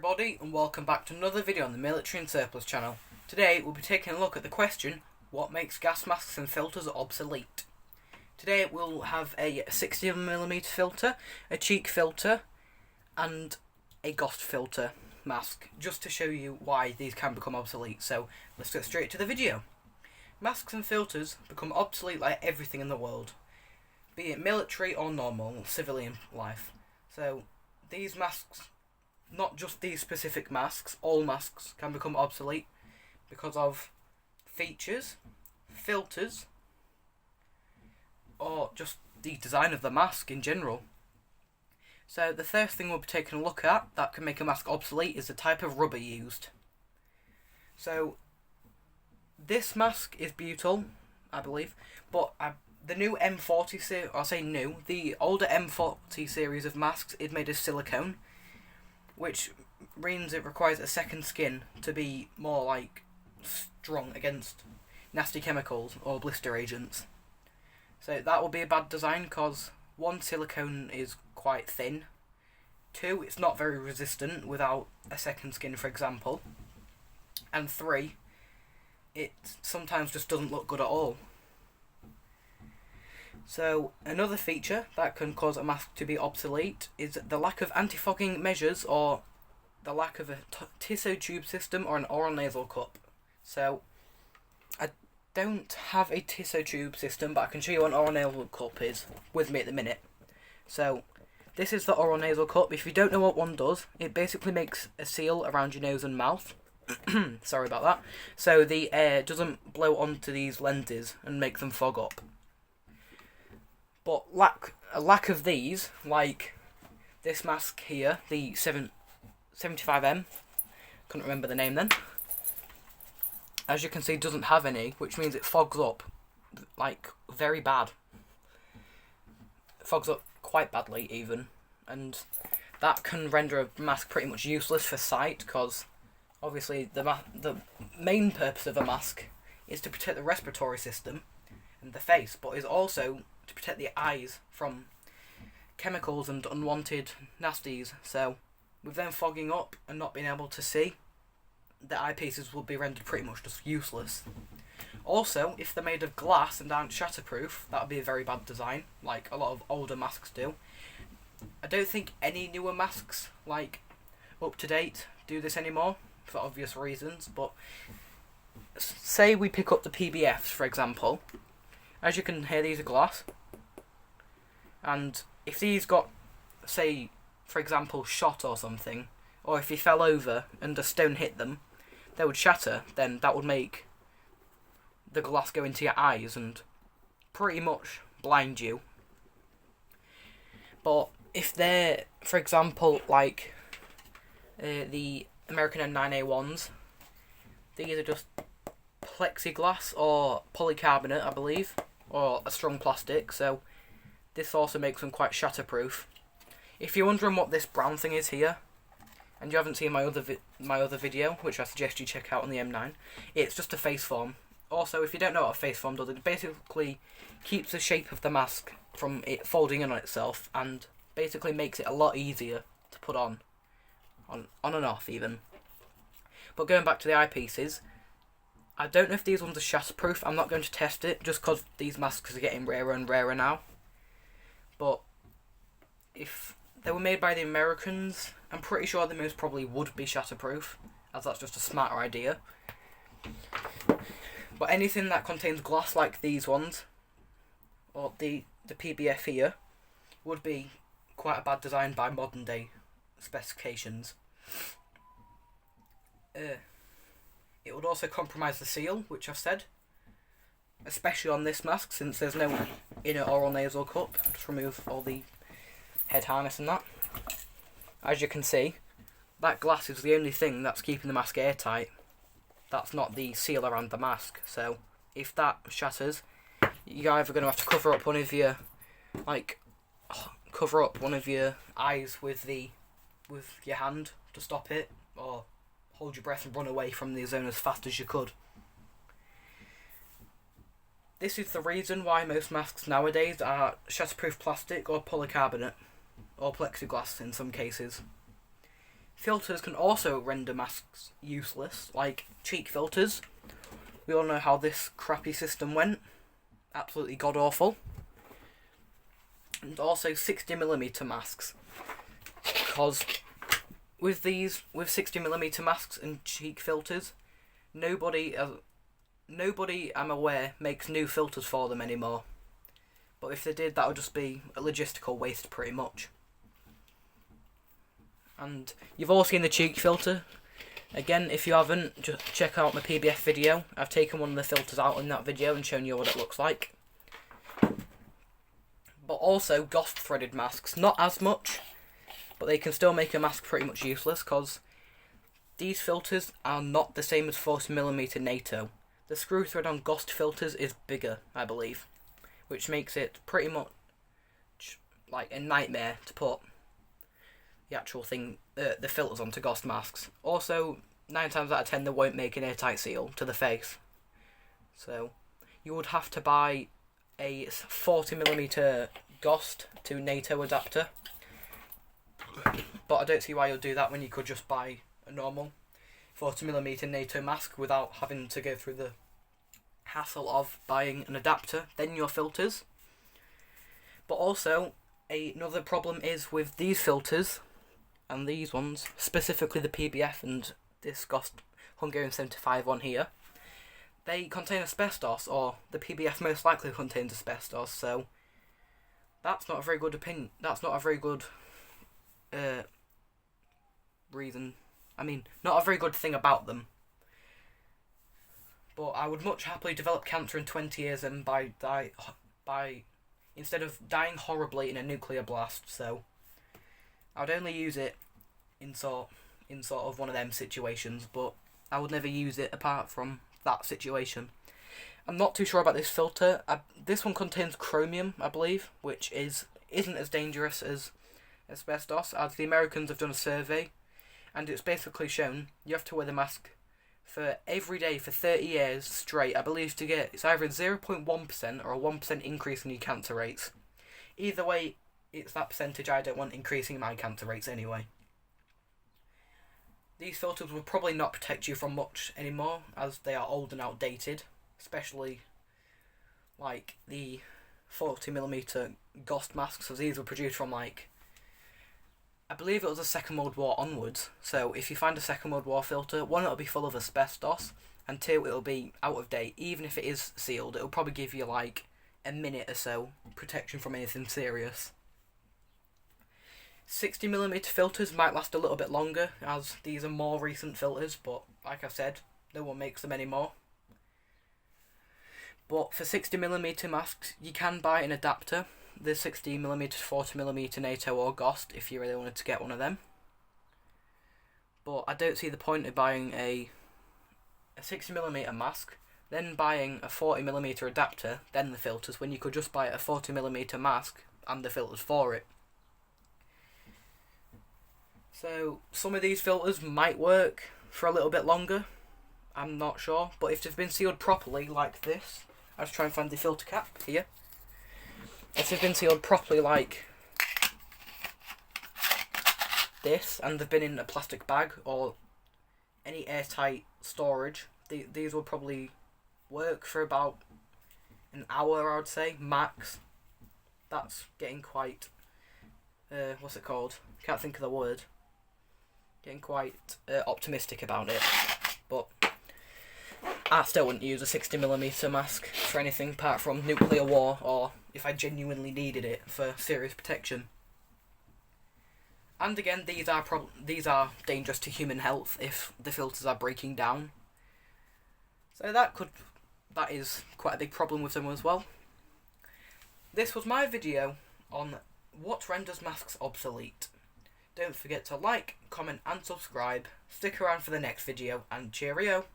everybody, and welcome back to another video on the Military and Surplus channel. Today we'll be taking a look at the question, what makes gas masks and filters obsolete? Today we'll have a 60mm filter, a cheek filter, and a ghost filter mask, just to show you why these can become obsolete. So let's get straight to the video. Masks and filters become obsolete like everything in the world, be it military or normal, civilian life. So these masks, not just these specific masks, all masks can become obsolete because of features, filters, or just the design of the mask in general. So the first thing we'll be taking a look at that can make a mask obsolete is the type of rubber used. So this mask is butyl, I believe, but the new M40 series, I'll say new, the older M40 series of masks is made of silicone, which means it requires a second skin to be more like strong against nasty chemicals or blister agents. So that will be a bad design because one, silicone is quite thin, two, it's not very resistant without a second skin, for example, and three, it sometimes just doesn't look good at all. So another feature that can cause a mask to be obsolete is the lack of anti-fogging measures or the lack of a tissue tube system or an oral nasal cup. So I don't have a tissue tube system, but I can show you what an oral nasal cup is with me at the minute. So this is the oral nasal cup. If you don't know what one does, it basically makes a seal around your nose and mouth. Sorry about that. So the air doesn't blow onto these lenses and make them fog up. But a lack of these, like this mask here, the 75M, couldn't remember the name then, as you can see doesn't have any, which means it fogs up like very bad. It fogs up quite badly even, and that can render a mask pretty much useless for sight, because obviously the main purpose of a mask is to protect the respiratory system and the face, but is also to protect the eyes from chemicals and unwanted nasties. So with them fogging up and not being able to see, the eyepieces will be rendered pretty much just useless. Also, if they're made of glass and aren't shatterproof, that would be a very bad design, like a lot of older masks do. I don't think any newer masks, like up to date, do this anymore for obvious reasons, but say we pick up the PBFs, for example. As you can hear, these are glass, and if these got, say, for example, shot or something, or if you fell over and a stone hit them, they would shatter, then that would make the glass go into your eyes and pretty much blind you. But if they're, for example, like the American N9A1s, these are just plexiglass or polycarbonate, I believe, or a strong plastic, so this also makes them quite shatterproof. If you're wondering what this brown thing is here, and you haven't seen my other video, which I suggest you check out on the M9, it's just a face form. Also, if you don't know what a face form does, it basically keeps the shape of the mask from it folding in on itself, and basically makes it a lot easier to put on and off even. But going back to the eyepieces, I don't know if these ones are shatterproof. I'm not going to test it, just because these masks are getting rarer and rarer now. But if they were made by the Americans, I'm pretty sure they most probably would be shatterproof, as that's just a smarter idea. But anything that contains glass like these ones, or the PBF here, would be quite a bad design by modern day specifications. It would also compromise the seal, which I've said, especially on this mask, since there's no inner oral nasal cup. Just remove all the head harness and that. As you can see, that glass is the only thing that's keeping the mask airtight. That's not the seal around the mask, so if that shatters, you're either going to have to cover up one of your eyes with your hand to stop it, or hold your breath and run away from the zone as fast as you could. This is the reason why most masks nowadays are shatterproof plastic or polycarbonate, or plexiglass in some cases. filters can also render masks useless, like cheek filters. We all know how this crappy system went. Absolutely god awful. And also 60mm masks. Because with 60mm masks and cheek filters, nobody I'm aware makes new filters for them anymore. But if they did, that would just be a logistical waste pretty much. And you've all seen the cheek filter. Again, if you haven't, just check out my PBF video. I've taken one of the filters out in that video and shown you what it looks like. But also Ghost threaded masks, not as much, but they can still make a mask pretty much useless because these filters are not the same as 40mm NATO. The screw thread on Ghost filters is bigger, I believe, which makes it pretty much like a nightmare to put the actual thing, the filters onto Ghost masks. Also, 9 times out of 10 they won't make an airtight seal to the face. So, you would have to buy a 40mm Ghost to NATO adapter. But I don't see why you'll do that when you could just buy a normal 40mm NATO mask without having to go through the hassle of buying an adapter, then your filters. But also, another problem is with these filters, and these ones, specifically the PBF and this Ghost Hungarian 75 one here, they contain asbestos, or the PBF most likely contains asbestos, so that's not a very good opinion. That's not a very good reason. I mean, not a very good thing about them. But I would much happily develop cancer in 20 years and instead of dying horribly in a nuclear blast. So I'd only use it in sort of one of them situations, but I would never use it apart from that situation. I'm not too sure about this filter. This one contains chromium, I believe, which isn't as dangerous as asbestos, as the Americans have done a survey, and it's basically shown you have to wear the mask for every day for 30 years straight, I believe, to get it's either 0.1% or a 1% increase in your cancer rates. Either way, it's that percentage I don't want increasing my cancer rates anyway. These filters will probably not protect you from much anymore, as they are old and outdated, especially like the 40mm Ghost masks, as these were produced from I believe it was the Second World War onwards. So if you find a Second World War filter, one, it'll be full of asbestos, and two, it'll be out of date. Even if it is sealed, it'll probably give you a minute or so protection from anything serious. 60mm filters might last a little bit longer, as these are more recent filters, but like I said, no one makes them anymore. But for 60mm masks, you can buy an adapter, the 60mm to 40mm NATO or Ghost, if you really wanted to get one of them. But I don't see the point of buying a 60mm mask, then buying a 40mm adapter, then the filters, when you could just buy a 40mm mask and the filters for it. So some of these filters might work for a little bit longer, I'm not sure, but if they've been sealed properly like this, I'll just try and find the filter cap here. If they've been sealed properly like this, and they've been in a plastic bag or any airtight storage, these will probably work for about an hour, I would say, max. That's getting quite, what's it called? Can't think of the word. Getting quite optimistic about it, but I still wouldn't use a 60mm mask for anything apart from nuclear war, or if I genuinely needed it for serious protection. And again, these are dangerous to human health if the filters are breaking down. So that is quite a big problem with them as well. This was my video on what renders masks obsolete. Don't forget to like, comment and subscribe. Stick around for the next video, and cheerio!